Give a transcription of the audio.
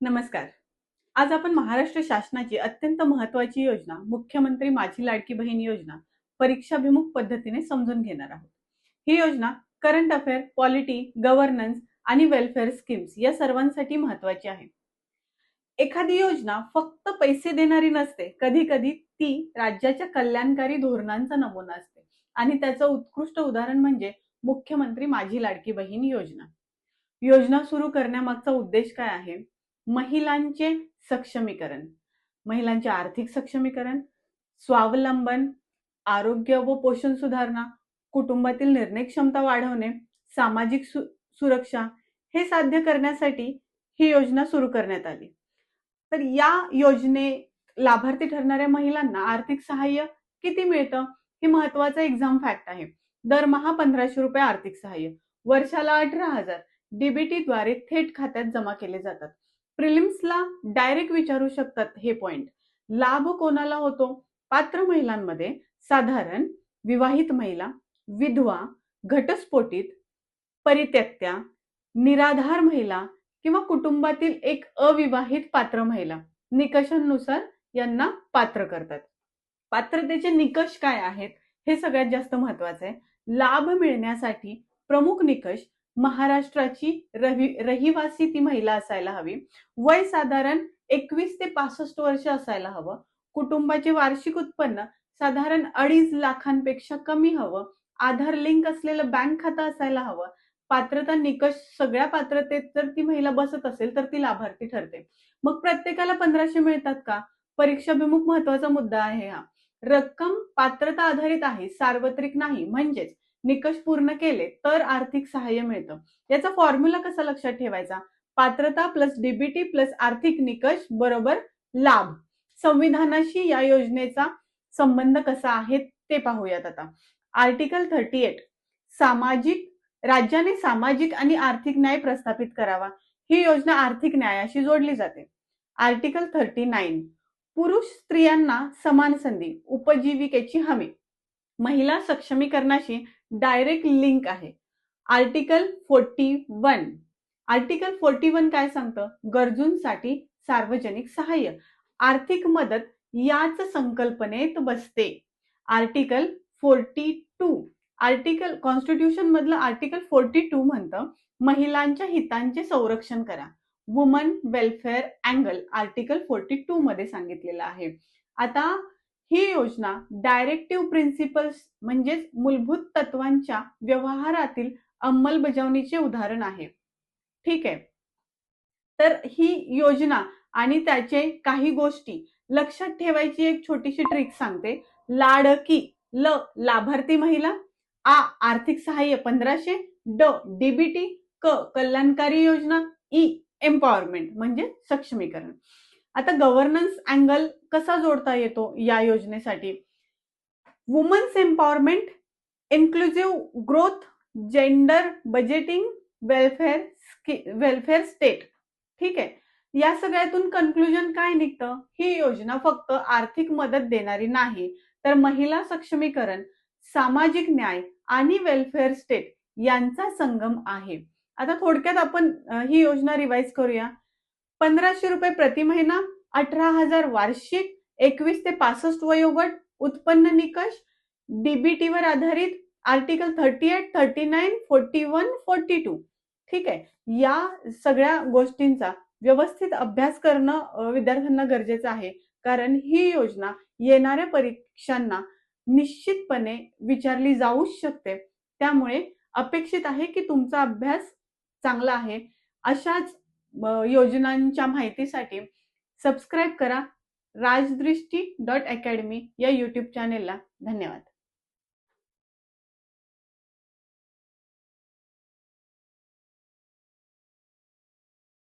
नमस्कार. आज आपण महाराष्ट्र शासनाची अत्यंत महत्त्वाची योजना मुख्यमंत्री माझी लाडकी बहीण योजना परीक्षाभिमुख पद्धतीने समजून घेणार आहोत. ही योजना करंट अफेअर, पॉलिटी, गव्हर्नन्स आणि वेलफेअर स्कीम्स या सर्वांसाठी महत्त्वाची आहे. एखादी योजना फक्त पैसे देणारी नसते. कधी-कधी ती राज्याच्या कल्याणकारी धोरणांचा नमुना असते आणि त्याचं उत्कृष्ट उदाहरण म्हणजे मुख्यमंत्री माझी लाडकी बहीण योजना. योजना सुरू करण्यामागचा उद्देश काय आहे? महिलांचे सक्षमीकरण, महिलांचे आर्थिक सक्षमीकरण, स्वावलंबन, आरोग्य व पोषण सुधारणा, कुटुंबातील निर्णय क्षमता वाढवणे, सामाजिक सुरक्षा हे साध्य करण्यासाठी ही योजना सुरू करण्यात आली. तर या योजने लाभार्थी ठरणाऱ्या महिलांना आर्थिक सहाय्य किती मिळतं? हे महत्वाचं एक्झाम फॅक्ट आहे. दरमहा 1500 रुपये आर्थिक सहाय्य, वर्षाला 18,000 डीबीटीद्वारे थेट खात्यात जमा केले जातात. प्रिलिम्सला डायरेक्ट विचारू शकतात हे पॉइंट. लाभ कोणाला होतो? पात्र महिलांमध्ये साधारण विवाहित महिला, विधवा, घटस्फोटित, परित्यक्त्या, निराधार महिला किंवा कुटुंबातील एक अविवाहित पात्र महिला निकषांनुसार यांना पात्र करतात. पात्रतेचे निकष काय आहेत हे सगळ्यात जास्त महत्वाचं आहे. लाभ मिळण्यासाठी प्रमुख निकष महाराष्ट्राची रहिवासी ती महिला असायला हवी, वय साधारण 21 ते 65 वर्ष असायला हवं, कुटुंबाचे वार्षिक उत्पन्न साधारण 2.5 लाखांपेक्षा कमी हवं, आधार लिंक असलेलं बँक खातं असायला हवं. पात्रता निकष सगळ्या पात्रतेत जर ती महिला बसत असेल तर ती लाभार्थी ठरते. मग प्रत्येकाला 1500 मिळतात का? परीक्षाभिमुख महत्वाचा मुद्दा आहे हा. रक्कम पात्रता आधारित आहे, सार्वत्रिक नाही. म्हणजेच निकष पूर्ण केले तर आर्थिक सहाय्य मिळतं. याचा फॉर्म्युला कसा लक्षात ठेवायचा? पात्रता प्लस डीबीटी प्लस आर्थिक निकष बरोबर लाभ. संविधानाशी या योजनेचा संबंध कसा आहे ते पाहूयात आता. आर्टिकल 38 राज्याने सामाजिक आणि आर्थिक न्याय प्रस्थापित करावा. ही योजना आर्थिक न्यायाशी जोडली जाते. आर्टिकल 39 पुरुष स्त्रियांना समान संधी, उपजीविकेची हमी, महिला सक्षमीकरणाशी डायरेक्ट लिंक आहे. आर्टिकल 41 काय सांगतं? गरजूंसाठी सार्वजनिक सहाय्य, आर्थिक मदत याच संकल्पनेत बसते. आर्टिकल 42 कॉन्स्टिट्यूशन मधलं आर्टिकल 42 म्हणतं महिलांच्या हितांचे संरक्षण करा. वुमन वेलफेअर अँगल आर्टिकल 42 मध्ये सांगितलेलं आहे. आता ही योजना डायरेक्टिव्ह प्रिन्सिपल्स म्हणजेच मूलभूत तत्वांच्या व्यवहारातील अंमलबजावणीचे उदाहरण आहे. ठीक आहे. तर ही योजना आणि त्याचे काही गोष्टी लक्षात ठेवायची एक छोटीशी ट्रिक सांगते. लाडकी, लाभार्थी महिला, आर्थिक सहाय्य 1500, डीबीटी, कल्याणकारी योजना, एम्पॉवरमेंट म्हणजे सक्षमीकरण. आता गव्हर्नन्स अँगल कसा जोडता येतो या योजनेसाठी? Women's empowerment, inclusive growth, gender budgeting, welfare state. ठीक आहे. या सगळ्यातून कन्क्लुजन काय निघतं? ही योजना फक्त आर्थिक मदत देणारी नाही, तर महिला सक्षमीकरण, सामाजिक न्याय आणि वेलफेअर स्टेट यांचा संगम आहे. आता थोडक्यात आपण ही योजना रिवाइज करूया. 1500 रुपये प्रति महिना, 18,000 वार्षिक, 21 ते 65 वयोगट, उत्पन्न निकष, डीबीटी वर आधारित, आर्टिकल 38, 39, 41, 42. ठीक आहे. या सगळ्या गोष्टींचा व्यवस्थित अभ्यास करणं विद्यार्थ्यांना गरजेचं आहे, कारण ही योजना येणाऱ्या परीक्षांना निश्चितपणे विचारली जाऊ शकते. त्यामुळे अपेक्षित आहे की तुमचा अभ्यास चांगला आहे. अशाच योजनांच्या माहितीसाठी सबस्क्राईब करा राजदृष्टी.academy या YouTube चॅनेलला. धन्यवाद.